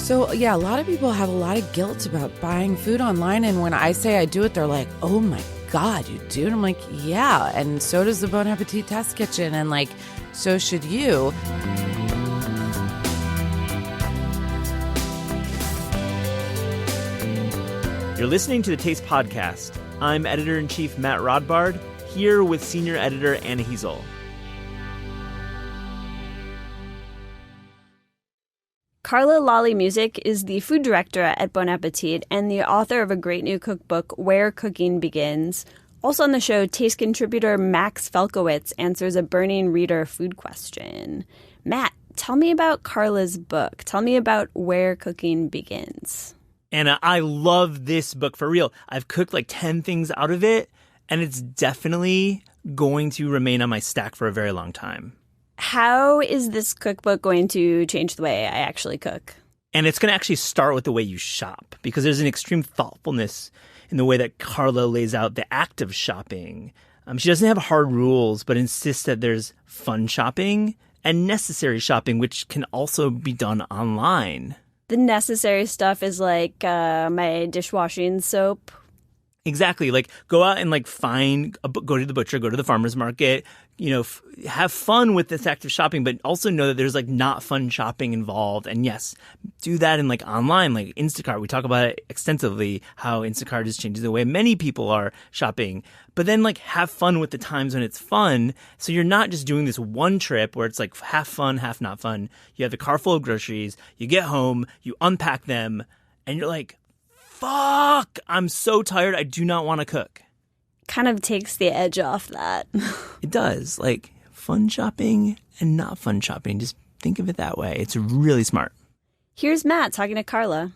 So, yeah, a lot of people have a lot of guilt about buying food online. And when I say I do it, they're like, oh, my God, you do? And I'm like, yeah. And so does the Bon Appetit test kitchen. And, like, so should you. You're listening to the Taste Podcast. I'm Editor-in-Chief Matt Rodbard, here with Senior Editor Anna Hezel. Carla Lalli Music is the food director at Bon Appetit and the author of a great new cookbook, Where Cooking Begins. Also on the show, taste contributor Max Falkowitz answers a burning reader food question. Matt, tell me about Carla's book. Tell me about Where Cooking Begins. Anna, I love this book for real. I've cooked like 10 things out of it, and it's definitely going to remain on my stack for a very long time. How is this cookbook going to change the way I actually cook? And it's going to actually start with the way you shop, because there's an extreme thoughtfulness in the way that Carla lays out the act of shopping. She doesn't have hard rules, but insists that there's fun shopping and necessary shopping, which can also be done online. The necessary stuff is like my dishwashing soap. Exactly. Like, go out and go to the butcher, go to the farmer's market, have fun with this act of shopping, but also know that there's not fun shopping involved. And yes, do that in online, like Instacart. We talk about it extensively, how Instacart is changing the way many people are shopping. But then have fun with the times when it's fun. So you're not just doing this one trip where it's half fun, half not fun. You have the car full of groceries, you get home, you unpack them, and you're like, fuck, I'm so tired. I do not want to cook. Kind of takes the edge off that. It does. Fun shopping and not fun shopping. Just think of it that way. It's really smart. Here's Matt talking to Carla.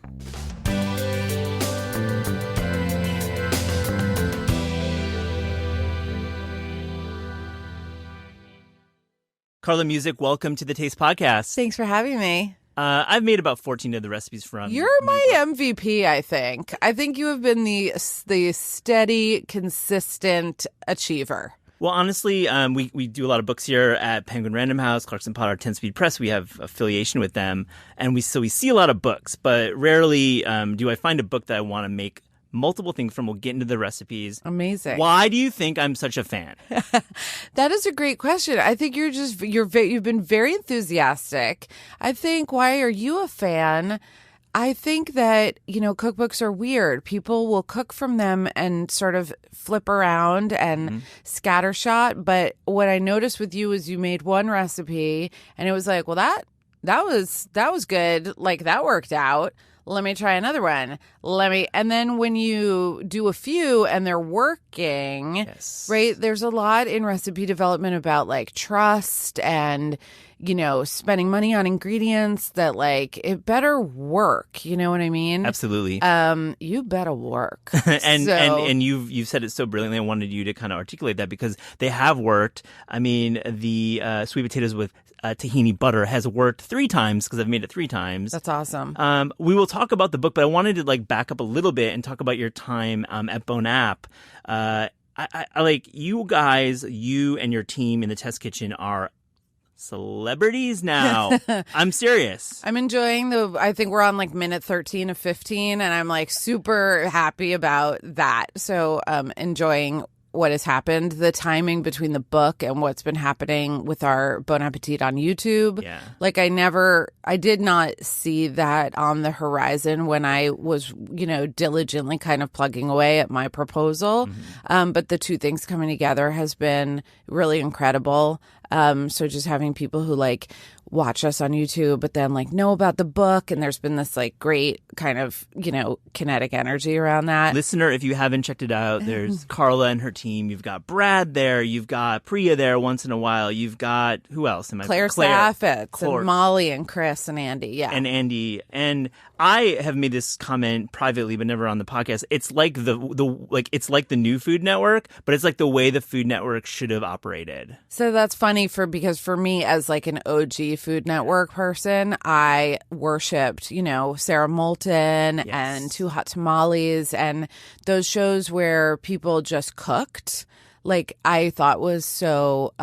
Carla Music, welcome to the Taste Podcast. Thanks for having me. I've made about 14 of the recipes from... You're my MVP, I think. I think you have been the steady, consistent achiever. Well, honestly, we do a lot of books here at Penguin Random House, Clarkson Potter, 10-Speed Press. We have affiliation with them. And we see a lot of books, but rarely do I find a book that I want to make multiple things from. We'll get into the recipes. Amazing. Why do you think I'm such a fan? That is a great question. I think you've been very enthusiastic. I think, why are you a fan? I think that, cookbooks are weird. People will cook from them and sort of flip around and scattershot. But what I noticed with you is you made one recipe and it was like, well, that was good. That worked out. Let me try another one. And then when you do a few and they're working, yes, right? There's a lot in recipe development about trust and, spending money on ingredients that it better work. You know what I mean? Absolutely. You better work. and you've said it so brilliantly. I wanted you to kind of articulate that because they have worked. I mean, the sweet potatoes with tahini butter has worked 3 times because I've made it 3 times. That's awesome. We will talk about the book, but I wanted to back up a little bit and talk about your time at Bon App. I you guys, you and your team in the test kitchen are celebrities now. I'm serious. I'm enjoying I think we're on minute 13 of 15 and I'm super happy about that. So enjoying what has happened, the timing between the book and what's been happening with our Bon Appetit on YouTube. Yeah. I did not see that on the horizon when I was, diligently kind of plugging away at my proposal. Mm-hmm. But the two things coming together has been really incredible. So just having people who watch us on YouTube, but then know about the book. And there's been this great kind of, kinetic energy around that. Listener, if you haven't checked it out, there's Carla and her team. You've got Brad there. You've got Priya there once in a while. You've got, who else? Claire Saffitz and Molly and Chris and Andy. Yeah. And Andy. And I have made this comment privately, but never on the podcast. It's like it's like the new Food Network, but it's the way the Food Network should have operated. So that's funny because for me as an OG Food Network person, I worshipped, Sarah Moulton and Too Hot Tamales and those shows where people just cooked. I thought was so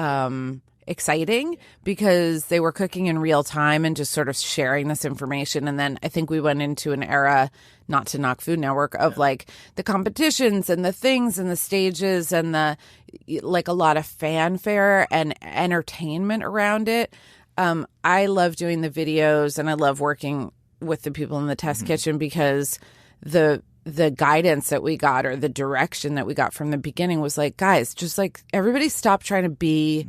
exciting because they were cooking in real time and just sort of sharing this information. And then I think we went into an era, not to knock Food Network, of like the competitions and the things and the stages and the like a lot of fanfare and entertainment around it. I love doing the videos and I love working with the people in the test kitchen because the guidance that we got or the direction that we got from the beginning was like, guys, just like everybody stop trying to be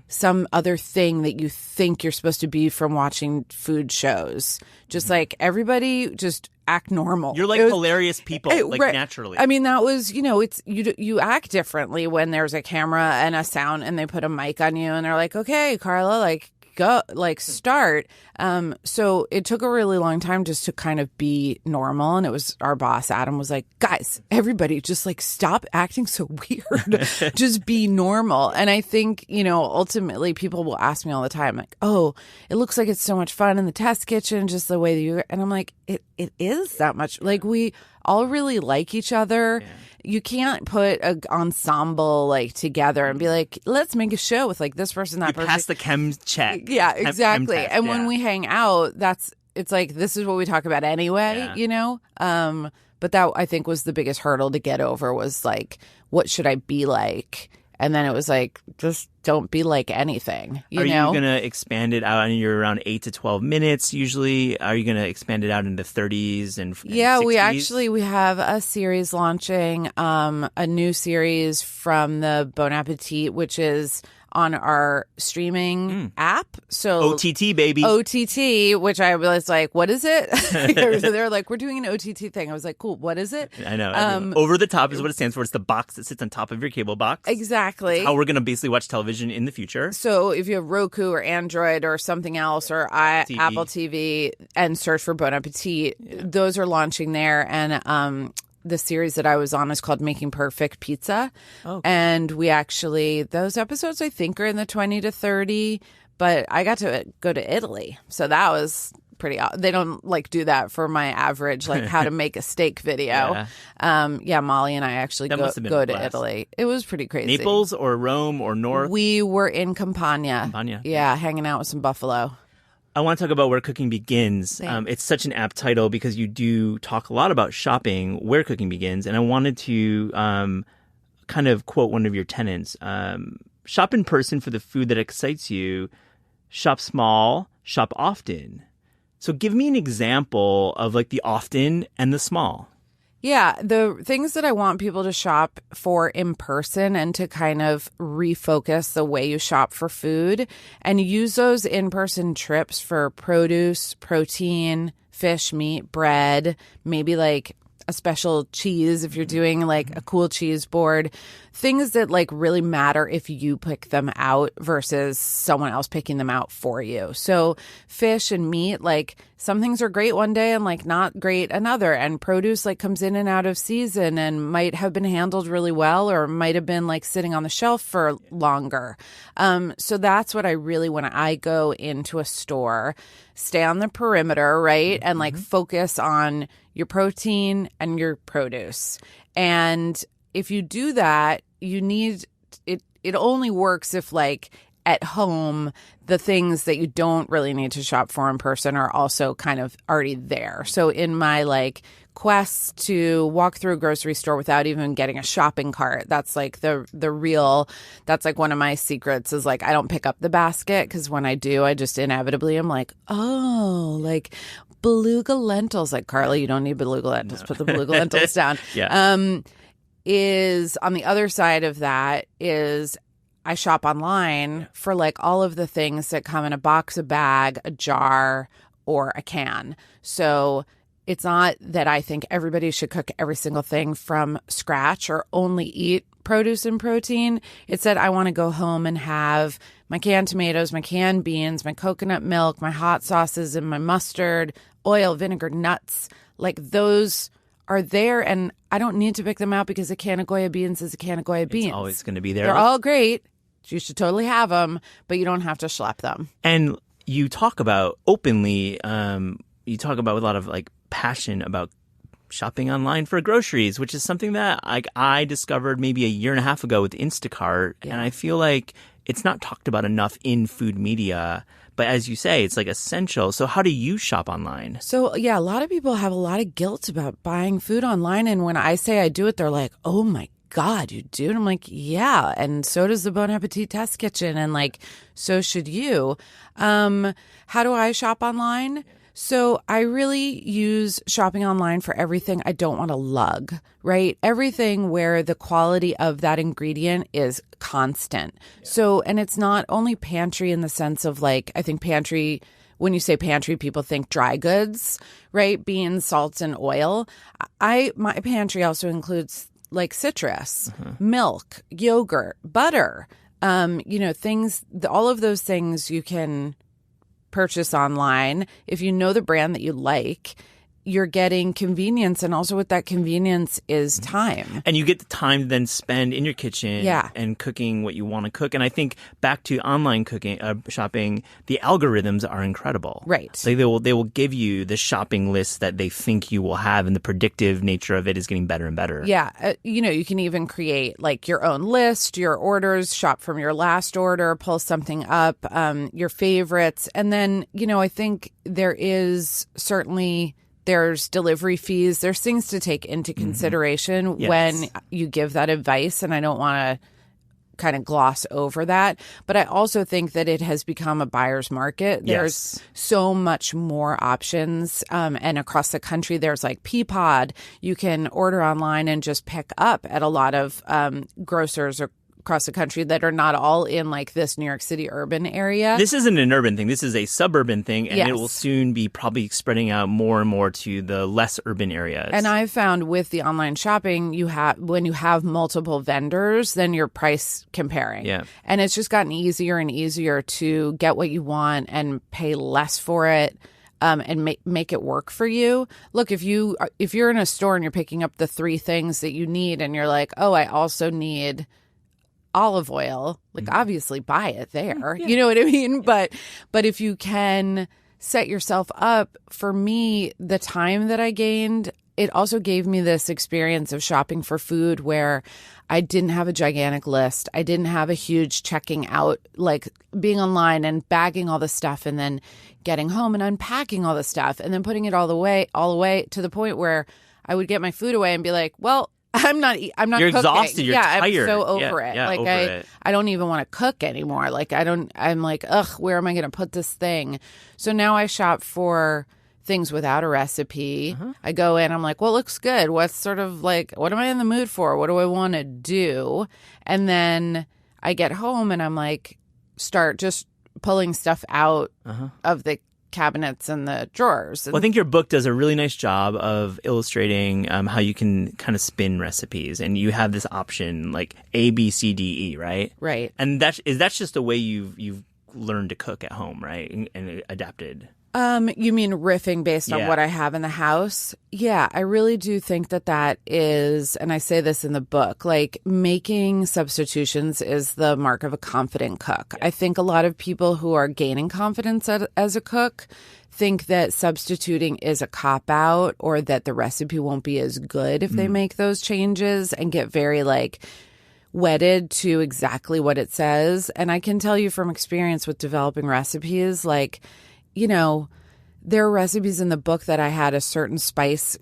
some other thing that you think you're supposed to be from watching food shows. Just like everybody just act normal. You're like hilarious people, naturally. I mean, that was, it's you act differently when there's a camera and a sound and they put a mic on you and they're like, okay, Carla, like, go, like, start. So it took a really long time just to kind of be normal. And it was our boss, Adam, was like, guys, everybody just like stop acting so weird. Just be normal. And I think, ultimately people will ask me all the time, like, oh, it looks like it's so much fun in the test kitchen, just the way that you, and I'm like, it is that much. Like, we all really like each other. Yeah. You can't put an ensemble like together and be like, let's make a show with like this person, that person. Pass the chem check. Yeah, exactly. Chem test, and when we hang out, it's like, this is what we talk about anyway, But that I think was the biggest hurdle to get over was like, what should I be like? And then it was like, just don't be like anything, Are you going to expand it out? I mean, you're around 8 to 12 minutes usually. Are you going to expand it out into 30s and 60s? We have a series launching, a new series from the Bon Appétit, which is on our streaming app. So OTT, baby. OTT, which I was like, what is it? They're like, we're doing an OTT thing. I was like, cool, what is it? I know. Over the top is what it stands for. It's the box that sits on top of your cable box. Exactly. It's how we're going to basically watch television in the future. So if you have Roku or Android or something else or Apple TV and search for Bon Appetit, those are launching there. And the series that I was on is called Making Perfect Pizza. Oh. And we actually, those episodes I think are in the 20 to 30, but I got to go to Italy. So that was pretty, they don't like do that for my average, like how to make a steak video. Molly and I actually go to Italy. It was pretty crazy. Naples or Rome or North? We were in Campania. Yeah, hanging out with some buffalo. I want to talk about Where Cooking Begins. It's such an apt title because you do talk a lot about shopping, where cooking begins. And I wanted to kind of quote one of your tenets. Shop in person for the food that excites you. Shop small, shop often. So give me an example of like the often and the small. Yeah, the things that I want people to shop for in person and to kind of refocus the way you shop for food and use those in-person trips for produce, protein, fish, meat, bread, maybe like a special cheese if you're doing like a cool cheese board. Things that like really matter if you pick them out versus someone else picking them out for you. So fish and meat, like some things are great one day and like not great another. And produce like comes in and out of season and might have been handled really well or might have been like sitting on the shelf for longer. So that's what I really, when I go into a store, stay on the perimeter, right? And like focus on your protein and your produce. And if you do that, you need it. It only works if like at home, the things that you don't really need to shop for in person are also kind of already there. So in my like quest to walk through a grocery store without even getting a shopping cart, that's like the real, that's like one of my secrets is like I don't pick up the basket because when I do, I just inevitably am like, oh, like beluga lentils. Like, Carla, you don't need beluga lentils. Put the beluga lentils down. Is on the other side of that is I shop online for like all of the things that come in a box, a bag, a jar, or a can. So it's not that I think everybody should cook every single thing from scratch or only eat produce and protein. It's that I want to go home and have my canned tomatoes, my canned beans, my coconut milk, my hot sauces, and my mustard, oil, vinegar, nuts. Like those are there, and I don't need to pick them out because a can of Goya beans is a can of Goya beans. It's always going to be there. They're all great. You should totally have them, but you don't have to schlep them. And you talk about openly, you talk about with a lot of like passion about shopping online for groceries, which is something that I discovered maybe a year and a half ago with Instacart. Yeah. And I feel like it's not talked about enough in food media. But as you say, it's like essential. So how do you shop online? So, yeah, a lot of people have a lot of guilt about buying food online. And when I say I do it, they're like, oh my God, you do? And I'm like, yeah. And so does the Bon Appetit Test Kitchen. And like, so should you. How do I shop online? So I really use shopping online for everything I don't want to lug, right? Everything where the quality of that ingredient is constant. So, and it's not only pantry in the sense of like, I think pantry, when you say pantry, people think dry goods, right? Beans, salts, and oil. My pantry also includes like citrus, milk, yogurt, butter, things, all of those things you can purchase online. If you know the brand that you like, you're getting convenience, and also with that convenience is time. And you get the time to then spend in your kitchen and cooking what you want to cook. And I think back to online cooking, shopping, the algorithms are incredible. Right. Like they will give you the shopping list that they think you will have, and the predictive nature of it is getting better and better. Yeah. You can even create like your own list, your orders, shop from your last order, pull something up, your favorites. And then, I think there's delivery fees. There's things to take into consideration when you give that advice. And I don't want to kind of gloss over that. But I also think that it has become a buyer's market. There's so much more options. And across the country, there's like Peapod. You can order online and just pick up at a lot of grocers or across the country that are not all in like this New York City urban area. This isn't an urban thing. This is a suburban thing, and it will soon be probably spreading out more and more to the less urban areas. And I've found with the online shopping, when you have multiple vendors, then you're price comparing. Yeah. And it's just gotten easier and easier to get what you want and pay less for it. And make it work for you. Look, if you're in a store and you're picking up the 3 things that you need, and you're like, oh, I also need olive oil, like obviously buy it there. You know what I mean? But if you can set yourself up, for me, the time that I gained, it also gave me this experience of shopping for food where I didn't have a gigantic list. I didn't have a huge checking out, like being online and bagging all the stuff and then getting home and unpacking all the stuff and then putting it all the way to the point where I would get my food away and be like, well, I'm not You're cooking. exhausted. You're tired. I'm so over it. Yeah, like I don't even want to cook anymore. Like I'm like, ugh, where am I going to put this thing? So now I shop for things without a recipe. I go in, I'm like, well, it looks good. What's sort of like, what am I in the mood for? What do I want to do? And then I get home and I'm like, start just pulling stuff out of the cabinets and the drawers. Well, I think your book does a really nice job of illustrating how you can kind of spin recipes, and you have this option like A, B, C, D, E, right? Right. And that's just the way you've learned to cook at home, right? And adapted. You mean riffing based on what I have in the house? Yeah, I really do think that is, and I say this in the book, like making substitutions is the mark of a confident cook. I think a lot of people who are gaining confidence as a cook think that substituting is a cop-out, or that the recipe won't be as good if they make those changes, and get very like wedded to exactly what it says. And I can tell you from experience with developing recipes, like, there are recipes in the book that I had a certain spice,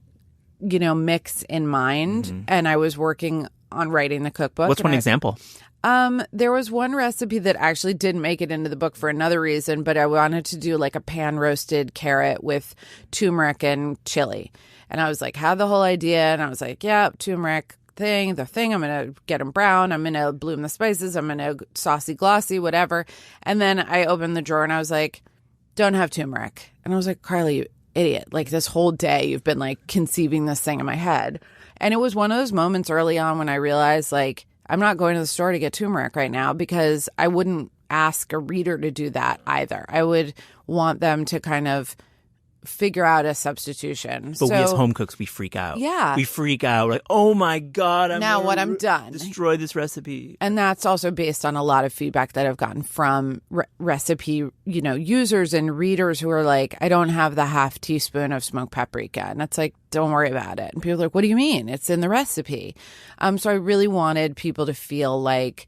mix in mind, and I was working on writing the cookbook. What's one example? There was one recipe that actually didn't make it into the book for another reason, but I wanted to do like a pan-roasted carrot with turmeric and chili. And I was like, had the whole idea, and I was like, yeah, turmeric, the thing, I'm going to get them brown, I'm going to bloom the spices, I'm going to saucy glossy, whatever. And then I opened the drawer and I was like, don't have turmeric. And I was like, Carla, you idiot. Like this whole day you've been like conceiving this thing in my head. And it was one of those moments early on when I realized like, I'm not going to the store to get turmeric right now, because I wouldn't ask a reader to do that either. I would want them to kind of figure out a substitution. But we as home cooks, we freak out. Yeah. We freak out. We're like, oh my God, I'm done. Destroy this recipe. And that's also based on a lot of feedback that I've gotten from recipe, users and readers who are like, I don't have the half teaspoon of smoked paprika. And it's like, don't worry about it. And people are like, what do you mean? It's in the recipe. So I really wanted people to feel like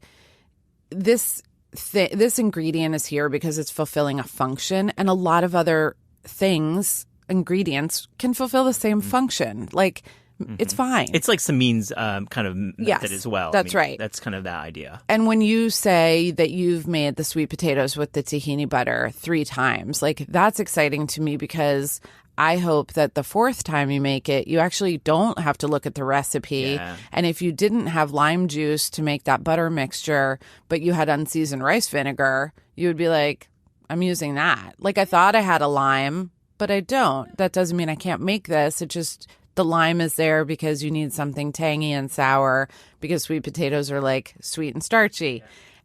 this this ingredient is here because it's fulfilling a function, and a lot of other ingredients can fulfill the same function. Like, it's fine. It's like Samin's kind of method as well. That's right. That's kind of that idea. And when you say that you've made the sweet potatoes with the tahini butter 3 times, like, that's exciting to me, because I hope that the 4th time you make it, you actually don't have to look at the recipe. Yeah. And if you didn't have lime juice to make that butter mixture, but you had unseasoned rice vinegar, you would be like, I'm using that. Like, I thought I had a lime, but I don't. That doesn't mean I can't make this. It just, the lime is there because you need something tangy and sour, because sweet potatoes are like sweet and starchy.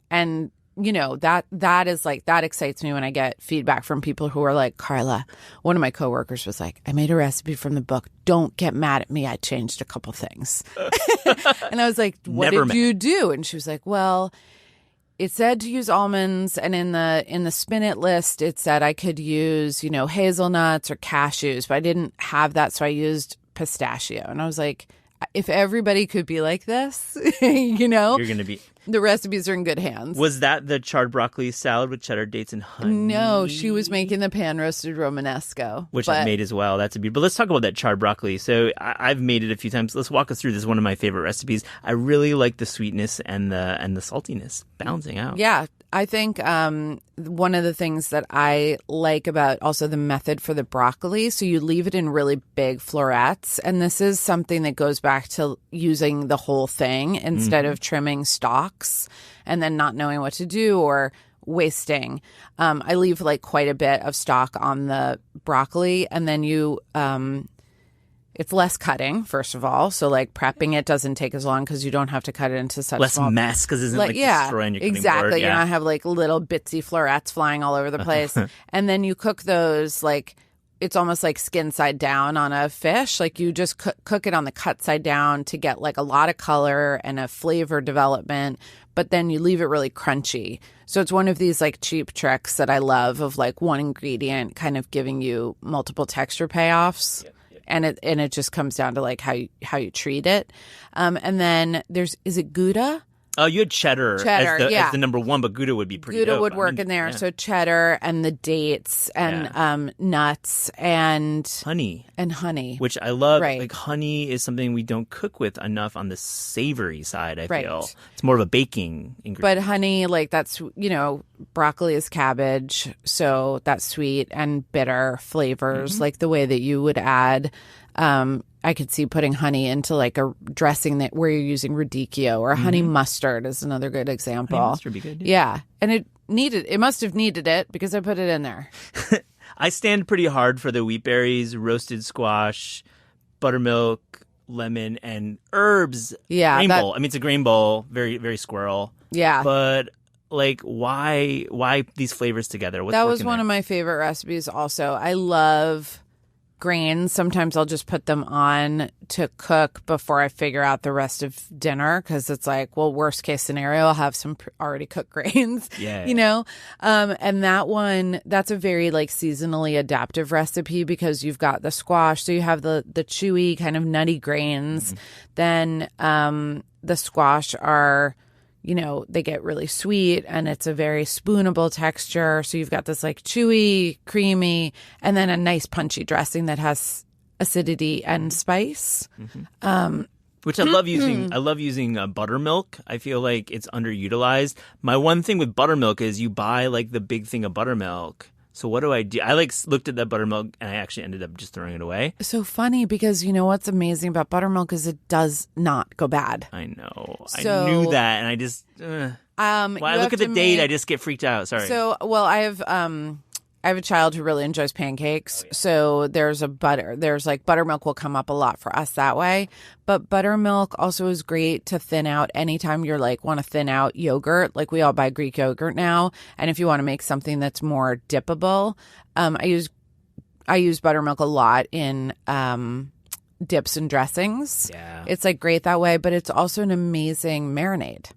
And that is like, that excites me when I get feedback from people who are like, Carla, one of my coworkers was like, I made a recipe from the book. Don't get mad at me. I changed a couple things. And I was like, what did you do? And she was like, well, it said to use almonds, and in the spin it list, it said I could use, hazelnuts or cashews, but I didn't have that, so I used pistachio. And I was like, if everybody could be like this, you're going to be. The recipes are in good hands. Was that the charred broccoli salad with cheddar, dates, and honey? No, she was making the pan-roasted Romanesco. Which I've made as well. That's a beautiful. But let's talk about that charred broccoli. So I've made it a few times. Let's walk us through. This is one of my favorite recipes. I really like the sweetness and the saltiness balancing out. Yeah. I think one of the things that I like about also the method for the broccoli, so you leave it in really big florets. And this is something that goes back to using the whole thing instead of trimming stalks and then not knowing what to do or wasting. I leave like quite a bit of stalk on the broccoli, and then you it's less cutting, first of all. So, like, prepping it doesn't take as long because you don't have to cut it into such less small... mess, because it's like destroying your cutting exactly. board. You don't have, like, little bitsy florets flying all over the place. And then you cook those, like, it's almost like skin side down on a fish. Like, you just cook it on the cut side down to get, like, a lot of color and a flavor development. But then you leave it really crunchy. So it's one of these, like, cheap tricks that I love of, like, one ingredient kind of giving you multiple texture payoffs. Yep. And it just comes down to like how you treat it. And then is it Gouda? Oh, you had cheddar as the number one, but Gouda would be pretty Gouda dope. would work in there. Yeah. So cheddar and the dates and nuts and honey. And honey. Which I love. Right. Like, honey is something we don't cook with enough on the savory side, I feel. It's more of a baking ingredient. But honey, like, that's, broccoli is cabbage, so that's sweet and bitter flavors, like the way that you would add I could see putting honey into like a dressing where you're using radicchio, or honey mustard is another good example. Honey mustard would be good. Yeah. And it must have needed it because I put it in there. I stand pretty hard for the wheat berries, roasted squash, buttermilk, lemon, and herbs. Yeah. Grain bowl. I mean, it's a grain bowl, very, very squirrel. Yeah. But like, why these flavors together? That was one of my favorite recipes also. I love grains. Sometimes I'll just put them on to cook before I figure out the rest of dinner, because it's like, well, worst case scenario, I'll have some already cooked grains. Yeah. And that's a very like seasonally adaptive recipe, because you've got the squash, so you have the chewy kind of nutty grains. Then the squash are, they get really sweet, and it's a very spoonable texture. So you've got this like chewy, creamy, and then a nice punchy dressing that has acidity and spice. Which I love using. I love using buttermilk. I feel like it's underutilized. My one thing with buttermilk is you buy like the big thing of buttermilk. So what do I do? I like looked at that buttermilk, and I actually ended up just throwing it away. So funny, because what's amazing about buttermilk is it does not go bad. I know. I knew that, and I just when I look at the date, I just get freaked out. Sorry. So, well, I have a child who really enjoys pancakes. Oh, yeah. So there's like buttermilk will come up a lot for us that way. But buttermilk also is great to thin out anytime you're like want to thin out yogurt. Like, we all buy Greek yogurt now. And if you want to make something that's more dippable, I use buttermilk a lot in dips and dressings. Yeah. It's like great that way, but it's also an amazing marinade.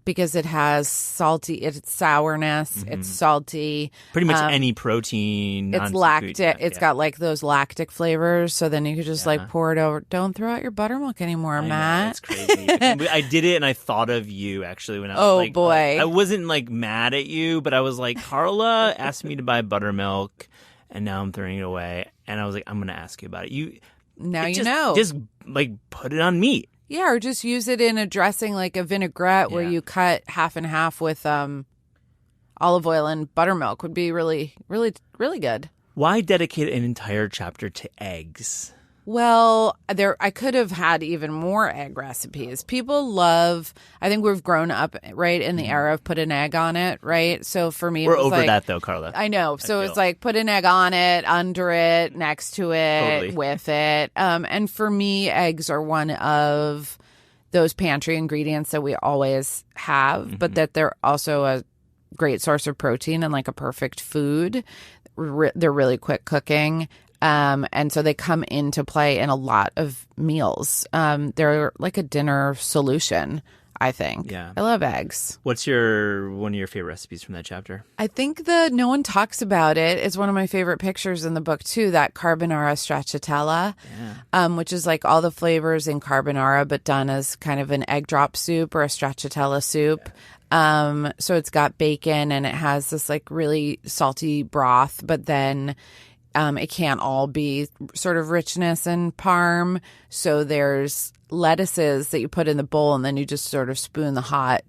because it has it's sourness, it's salty. Pretty much any protein. It's lactic. It's got like those lactic flavors. So then you could just like pour it over. Don't throw out your buttermilk anymore, Matt. It's crazy. I did it and I thought of you actually when I was Oh, boy. I wasn't like mad at you, but I was like, Carla asked me to buy buttermilk and now I'm throwing it away. And I was like, I'm going to ask you about it. Just like put it on meat. Yeah, or just use it in a dressing like a vinaigrette where you cut half and half with olive oil and buttermilk would be really, really, really good. Why dedicate an entire chapter to eggs? Well, I could have had even more egg recipes. People love, I think we've grown up, right, in the era of put an egg on it, right? So for me, we're it was over like, that though, Carla. I know. So it's like put an egg on it, under it, next to it, with it. And for me, eggs are one of those pantry ingredients that we always have, but that they're also a great source of protein and like a perfect food. They're really quick cooking. And so they come into play in a lot of meals. They're like a dinner solution, I think. Yeah. I love eggs. What's one of your favorite recipes from that chapter? I think no one talks about it. It's one of my favorite pictures in the book too, that carbonara stracciatella, which is like all the flavors in carbonara, but done as kind of an egg drop soup or a stracciatella soup. So it's got bacon and it has this like really salty broth, but then it can't all be sort of richness and parm. So there's lettuces that you put in the bowl and then you just sort of spoon the hot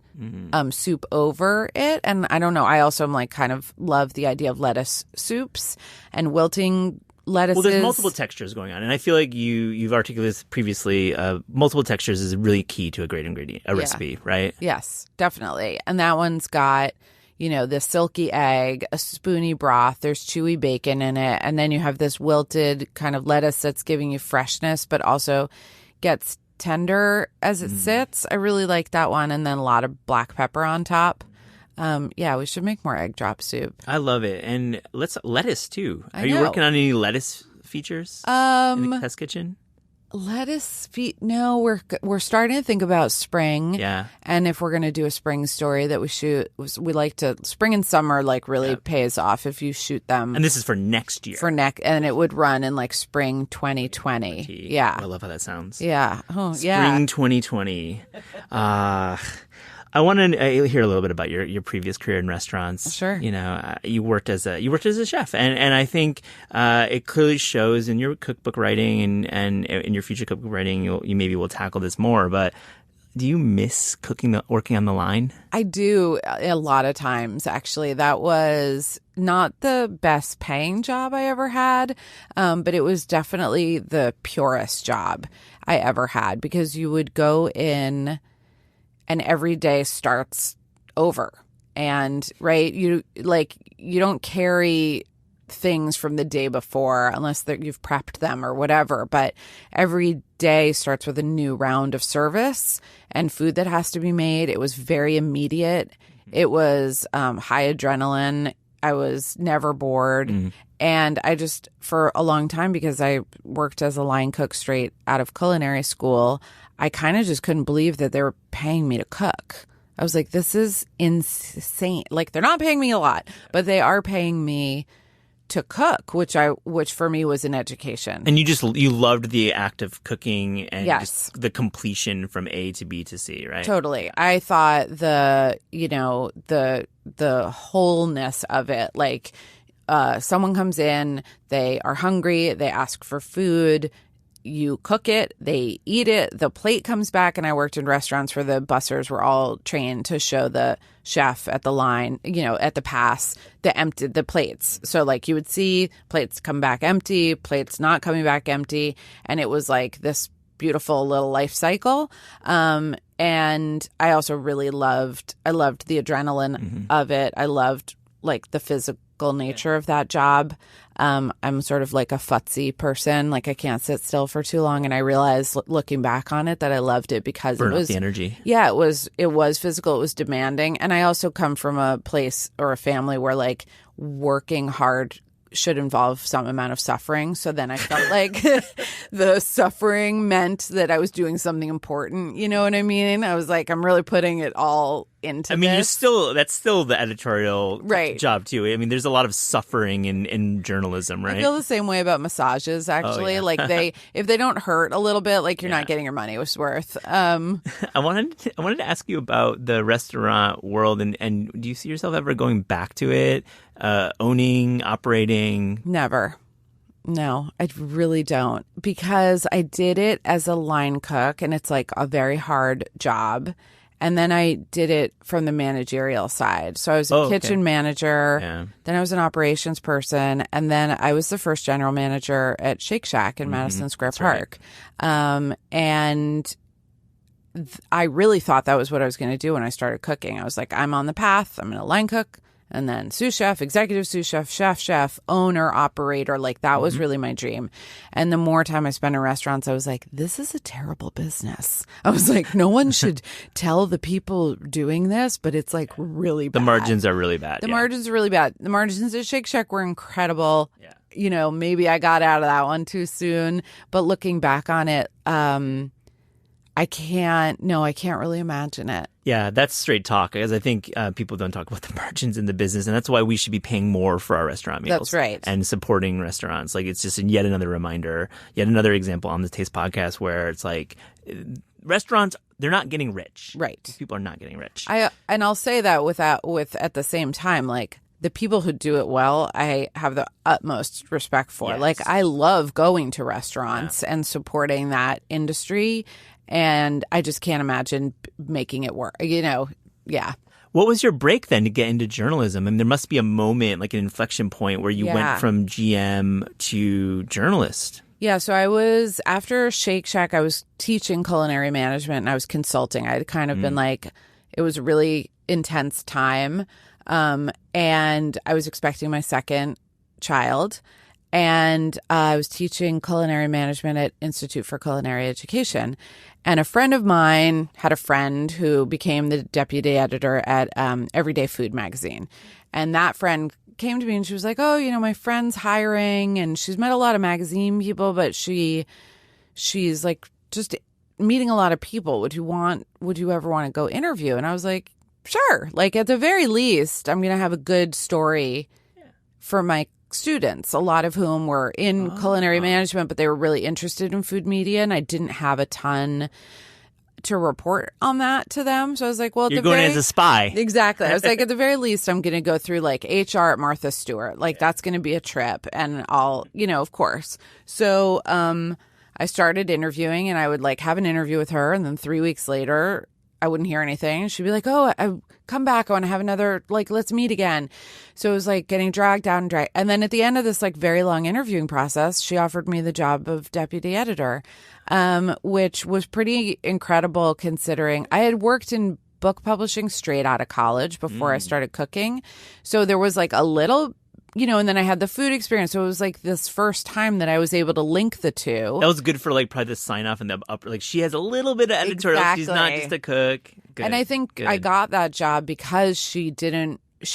soup over it. And I don't know. I also am like kind of love the idea of lettuce soups and wilting lettuces. Well, there's multiple textures going on. And I feel like you've articulated this previously. Multiple textures is really key to a great recipe, right? Yes, definitely. And that one's got, the silky egg, a spoony broth, there's chewy bacon in it, and then you have this wilted kind of lettuce that's giving you freshness, but also gets tender as it sits. I really like that one, and then a lot of black pepper on top. We should make more egg drop soup. I love it. And lettuce, too. Are you know. working on any lettuce features in the test kitchen? Lettuce no, we're starting to think about spring. Yeah. And if we're going to do a spring story that we shoot, we like to, spring and summer like really pays off if you shoot them. And this is for next year. And it would run in like spring 2020. Yeah. I love how that sounds. Yeah. Oh, yeah. Spring 2020. I want to hear a little bit about your previous career in restaurants. Sure. You worked as a chef, and I think it clearly shows in your cookbook writing and in your future cookbook writing. You maybe will tackle this more, but do you miss working on the line? I do a lot of times, actually. That was not the best paying job I ever had, but it was definitely the purest job I ever had, because you would go in and every day starts over. And right, you don't carry things from the day before unless you've prepped them or whatever. But every day starts with a new round of service and food that has to be made. It was very immediate. It was high adrenaline. I was never bored. And I just, for a long time, because I worked as a line cook straight out of culinary school, I kind of just couldn't believe that they were paying me to cook. I was like, this is insane. Like, they're not paying me a lot, but they are paying me to cook, which for me was an education. And you loved the act of cooking and yes. just the completion from A to B to C, right? Totally. I thought the wholeness of it, like someone comes in, they are hungry, they ask for food, you cook it, they eat it, the plate comes back. And I worked in restaurants where the bussers were all trained to show the chef at the line, at the pass, the plates. So like you would see plates come back empty, plates not coming back empty. And it was like this beautiful little life cycle. And I also really loved the adrenaline of it. I loved like the physical nature of that job. I'm sort of like a futzy person. Like I can't sit still for too long. And I realized looking back on it that I loved it because Burn up the energy. Yeah, it was physical. It was demanding. And I also come from a place or a family where like working hard should involve some amount of suffering. So then I felt like the suffering meant that I was doing something important. You know what I mean? I was like, I'm really putting it all into I mean, this. that's still the editorial Right. job too. I mean, there's a lot of suffering in journalism, right? I feel the same way about massages, actually. yeah. Like if they don't hurt a little bit, like you're not getting your money worth. I wanted to ask you about the restaurant world, and do you see yourself ever going back to it, owning, operating? Never. No, I really don't, because I did it as a line cook, and it's like a very hard job. And then I did it from the managerial side. So I was a kitchen manager. Yeah. Then I was an operations person. And then I was the first general manager at Shake Shack in Madison Square Park. And I really thought that was what I was going to do when I started cooking. I was like, I'm on the path. I'm going to line cook. And then sous chef, executive sous chef, chef, owner, operator. Like that was really my dream. And the more time I spent in restaurants, I was like, this is a terrible business. I was like, no one should tell the people doing this, but it's like really bad. The margins are really bad. The margins are really bad. The margins at Shake Shack were incredible. Yeah. You know, maybe I got out of that one too soon. But looking back on it, I can't really imagine it. Yeah, that's straight talk, because I think people don't talk about the margins in the business, and that's why we should be paying more for our restaurant meals. That's right. And supporting restaurants. Like, it's just yet another reminder, yet another example on the Taste Podcast where it's like restaurants, they're not getting rich. Right. People are not getting rich. And I'll say that with at the same time, like the people who do it well, I have the utmost respect for. Yes. Like I love going to restaurants and supporting that industry. And I just can't imagine making it work, you know? Yeah. What was your break then to get into journalism? I mean, there must be a moment, like an inflection point where you went from GM to journalist. Yeah. So I was, after Shake Shack, I was teaching culinary management and I was consulting. I had kind of been like, it was a really intense time. And I was expecting my second child. And I was teaching culinary management at Institute for Culinary Education. And a friend of mine had a friend who became the deputy editor at Everyday Food magazine. And that friend came to me and she was like, oh, you know, my friend's hiring and she's met a lot of magazine people, but she's like just meeting a lot of people. Would you ever want to go interview? And I was like, sure. Like at the very least, I'm going to have a good story for my students, a lot of whom were in culinary management, but they were really interested in food media, and I didn't have a ton to report on that to them. So I was like, well, you're going as a spy. Exactly. I was like, at the very least, I'm going to go through like HR at Martha Stewart. Like that's going to be a trip, and I'll, you know, of course. So I started interviewing, and I would like have an interview with her, and then 3 weeks later, I wouldn't hear anything. She'd be like, oh, I come back. I want to have another, like, let's meet again. So it was like getting dragged out and dragged. And then at the end of this like very long interviewing process, she offered me the job of deputy editor, which was pretty incredible considering I had worked in book publishing straight out of college before I started cooking. So there was like a little, you know, and then I had the food experience. So it was like this first time that I was able to link the two. That was good for like probably the sign off and the upper. Like she has a little bit of editorial. Exactly. She's not just a cook. Good. And I think I got that job because she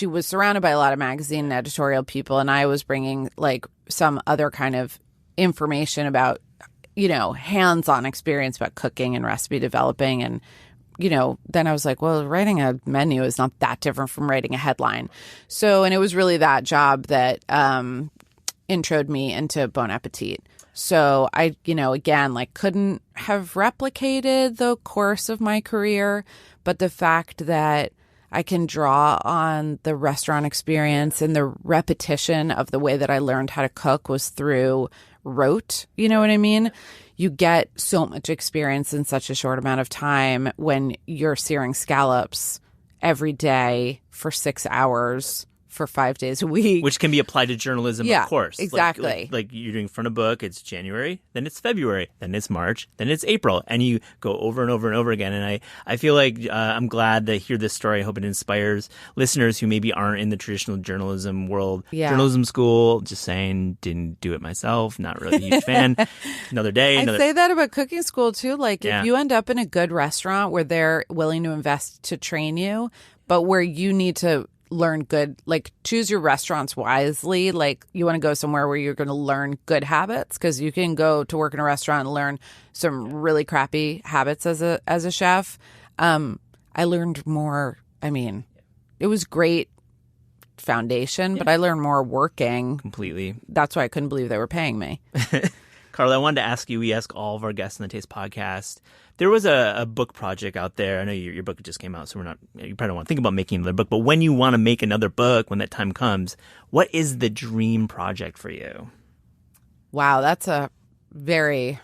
was surrounded by a lot of magazine and editorial people. And I was bringing like some other kind of information about, you know, hands-on experience about cooking and recipe developing. And you know, then I was like, well, writing a menu is not that different from writing a headline. So, and it was really that job that introed me into Bon Appetit. So I, you know, again, like couldn't have replicated the course of my career, but the fact that I can draw on the restaurant experience and the repetition of the way that I learned how to cook was through rote. You know what I mean? You get so much experience in such a short amount of time when you're searing scallops every day for 6 hours for 5 days a week. Which can be applied to journalism, yeah, of course. Exactly. Like you're doing front of book, it's January, then it's February, then it's March, then it's April. And you go over and over and over again. And I feel like I'm glad to hear this story. I hope it inspires listeners who maybe aren't in the traditional journalism world. Yeah. Journalism school, just saying, didn't do it myself. Not really a huge fan. Another day. I say that about cooking school too. Like if you end up in a good restaurant where they're willing to invest to train you, but where you need to learn good, like choose your restaurants wisely. Like you want to go somewhere where you're going to learn good habits, because you can go to work in a restaurant and learn some really crappy habits as a chef. I learned more I mean, it was great foundation, but I learned more working. Completely. That's why I couldn't believe they were paying me. Carla, I wanted to ask you, we ask all of our guests on the Taste podcast. There was a book project out there. I know your book just came out, so you probably don't want to think about making another book. But when you want to make another book, when that time comes, what is the dream project for you? Wow, that's a very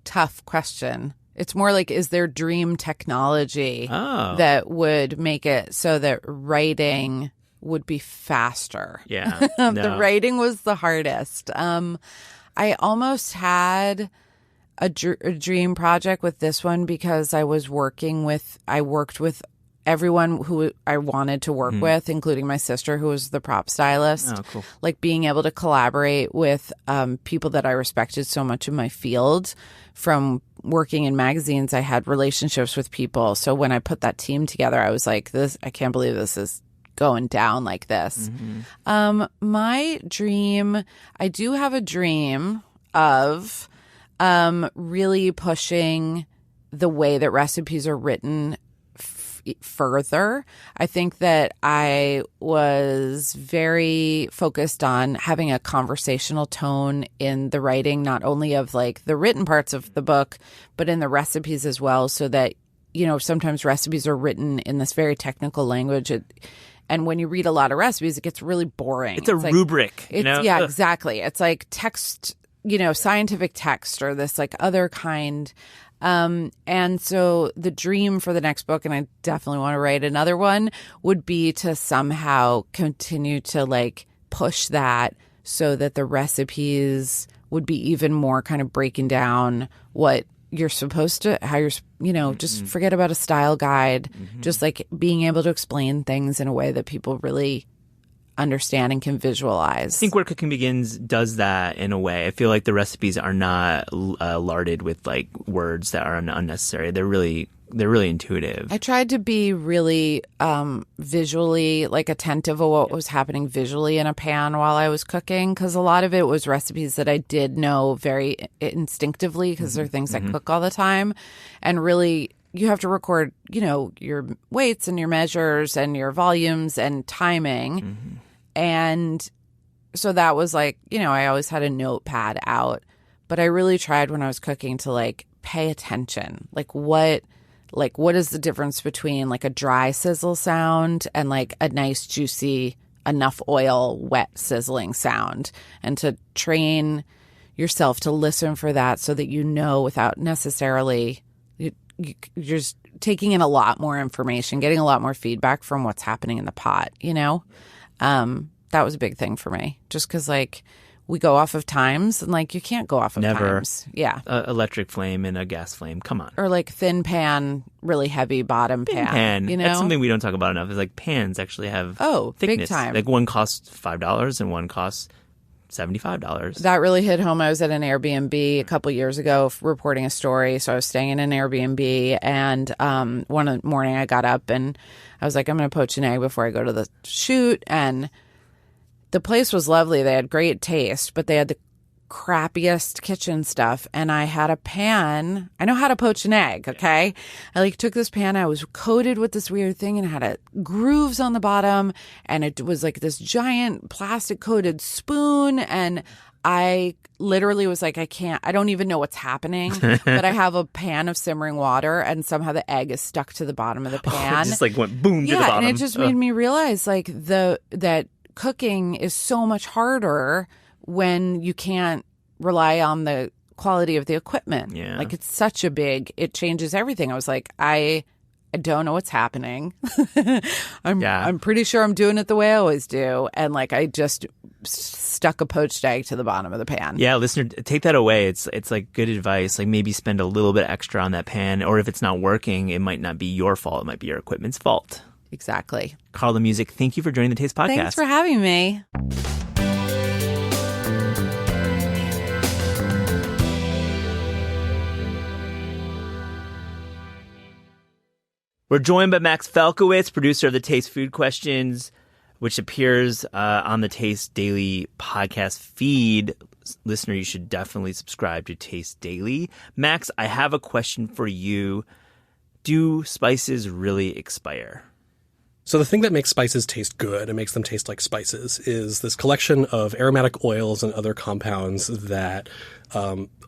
tough question. It's more like, is there dream technology that would make it so that writing would be faster? Yeah. The writing was the hardest. I almost had a dream project with this one because I worked with everyone who I wanted to work with, including my sister, who was the prop stylist. Oh, cool. Like being able to collaborate with people that I respected so much in my field. From working in magazines, I had relationships with people. So when I put that team together, I was like, I can't believe this is going down like this. My dream, I do have a dream of really pushing the way that recipes are written further. I think that I was very focused on having a conversational tone in the writing, not only of like the written parts of the book, but in the recipes as well, so that, sometimes recipes are written in this very technical language. And when you read a lot of recipes, it gets really boring. It's a rubric. Yeah, exactly. It's like text, scientific text or this like other kind. And so the dream for the next book, and I definitely want to write another one, would be to somehow continue to like push that so that the recipes would be even more kind of breaking down what you're supposed to, how you're, just forget about a style guide, just like being able to explain things in a way that people really understand and can visualize. I think Where Cooking Begins does that in a way. I feel like the recipes are not larded with like words that are unnecessary. They're really intuitive. I tried to be really visually like attentive of what was happening visually in a pan while I was cooking, because a lot of it was recipes that I did know very instinctively because they're things I cook all the time. And really, you have to record, your weights and your measures and your volumes and timing. And so that was like, I always had a notepad out, but I really tried when I was cooking to like pay attention. Like what is the difference between like a dry sizzle sound and like a nice juicy enough oil wet sizzling sound, and to train yourself to listen for that so that without necessarily you're just taking in a lot more information, getting a lot more feedback from what's happening in the pot, that was a big thing for me, just because like we go off of times and like you can't go off of times. Yeah. Electric flame and a gas flame. Come on. Or like thin pan, really heavy bottom pan. That's something we don't talk about enough, is like pans actually have thickness. Big time. Like one costs $5 and one costs $75. That really hit home. I was at an Airbnb a couple years ago reporting a story. So I was staying in an Airbnb, and one morning I got up and I was like, I'm going to poach an egg before I go to the shoot. And the place was lovely. They had great taste, but they had the crappiest kitchen stuff. And I had a pan. I know how to poach an egg, okay? I like took this pan. I was coated with this weird thing and had grooves on the bottom. And it was like this giant plastic coated spoon. And I literally was like, I don't even know what's happening, but I have a pan of simmering water and somehow the egg is stuck to the bottom of the pan. It just like went boom to the bottom. And it just made me realize like that cooking is so much harder when you can't rely on the quality of the equipment. Yeah. Like it's such it changes everything. I was like, I don't know what's happening. I'm pretty sure I'm doing it the way I always do. And like I just stuck a poached egg to the bottom of the pan. Yeah, listener, take that away. It's like good advice. Like maybe spend a little bit extra on that pan, or if it's not working, it might not be your fault. It might be your equipment's fault. Exactly. Carla Music, thank you for joining the Taste Podcast. Thanks for having me. We're joined by Max Falkowitz, producer of the Taste Food Questions, which appears on the Taste Daily podcast feed. Listener, you should definitely subscribe to Taste Daily. Max, I have a question for you. do spices really expire? So the thing that makes spices taste good and makes them taste like spices is this collection of aromatic oils and other compounds that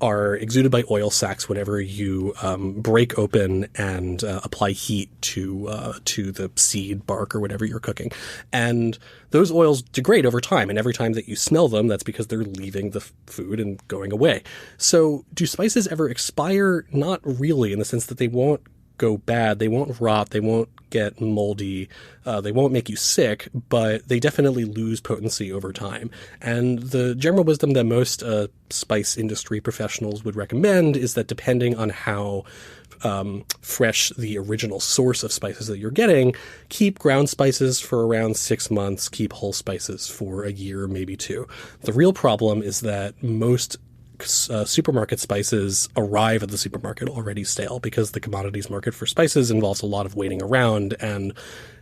are exuded by oil sacs whenever you break open and apply heat to the seed, bark, or whatever you're cooking. And those oils degrade over time, and every time that you smell them, that's because they're leaving the food and going away. So do spices ever expire? Not really, in the sense that they won't go bad, they won't rot, they won't get moldy, they won't make you sick, but they definitely lose potency over time. And the general wisdom that most spice industry professionals would recommend is that depending on how fresh the original source of spices that you're getting, keep ground spices for around 6 months, keep whole spices for a year, maybe 2. The real problem is that most supermarket spices arrive at the supermarket already stale, because the commodities market for spices involves a lot of waiting around, and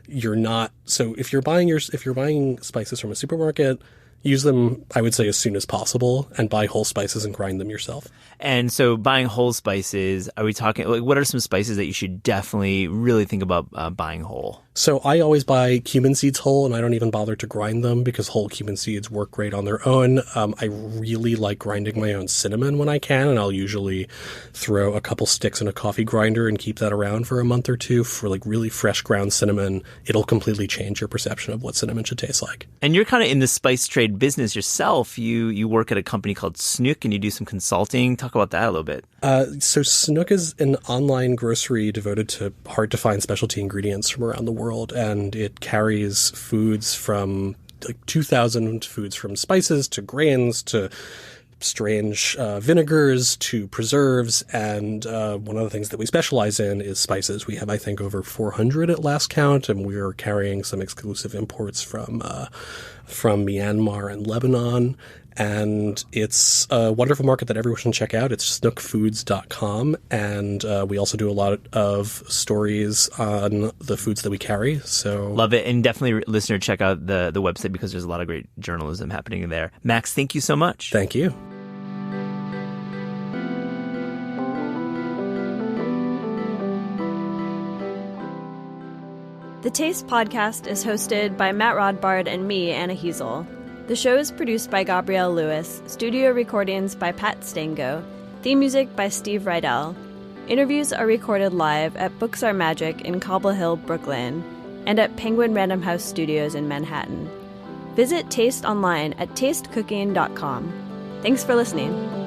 you're not. So if you're buying spices from a supermarket, use them, I would say, as soon as possible, and buy whole spices and grind them yourself. And so buying whole spices, are we talking, like, what are some spices that you should definitely really think about buying whole? So I always buy cumin seeds whole, and I don't even bother to grind them because whole cumin seeds work great on their own. I really like grinding my own cinnamon when I can, and I'll usually throw a couple sticks in a coffee grinder and keep that around for a month or 2 for like really fresh ground cinnamon. It'll completely change your perception of what cinnamon should taste like. And you're kind of in the spice trade business yourself. You work at a company called Snook, and you do some consulting. Talk about that a little bit. So Snook is an online grocery devoted to hard-to-find specialty ingredients from around the world, and it carries foods from like 2,000 foods, from spices to grains to strange vinegars to preserves. And one of the things that we specialize in is spices. We have, I think, over 400 at last count, and we are carrying some exclusive imports from Myanmar and Lebanon. And it's a wonderful market that everyone should check out. It's snookfoods.com. And we also do a lot of stories on the foods that we carry. So love it. And definitely, listener, check out the website, because there's a lot of great journalism happening there. Max, thank you so much. Thank you. The Taste podcast is hosted by Matt Rodbard and me, Anna Heasel. The show is produced by Gabrielle Lewis, studio recordings by Pat Stango, theme music by Steve Rydell. Interviews are recorded live at Books Are Magic in Cobble Hill, Brooklyn, and at Penguin Random House Studios in Manhattan. Visit Taste online at tastecooking.com. Thanks for listening.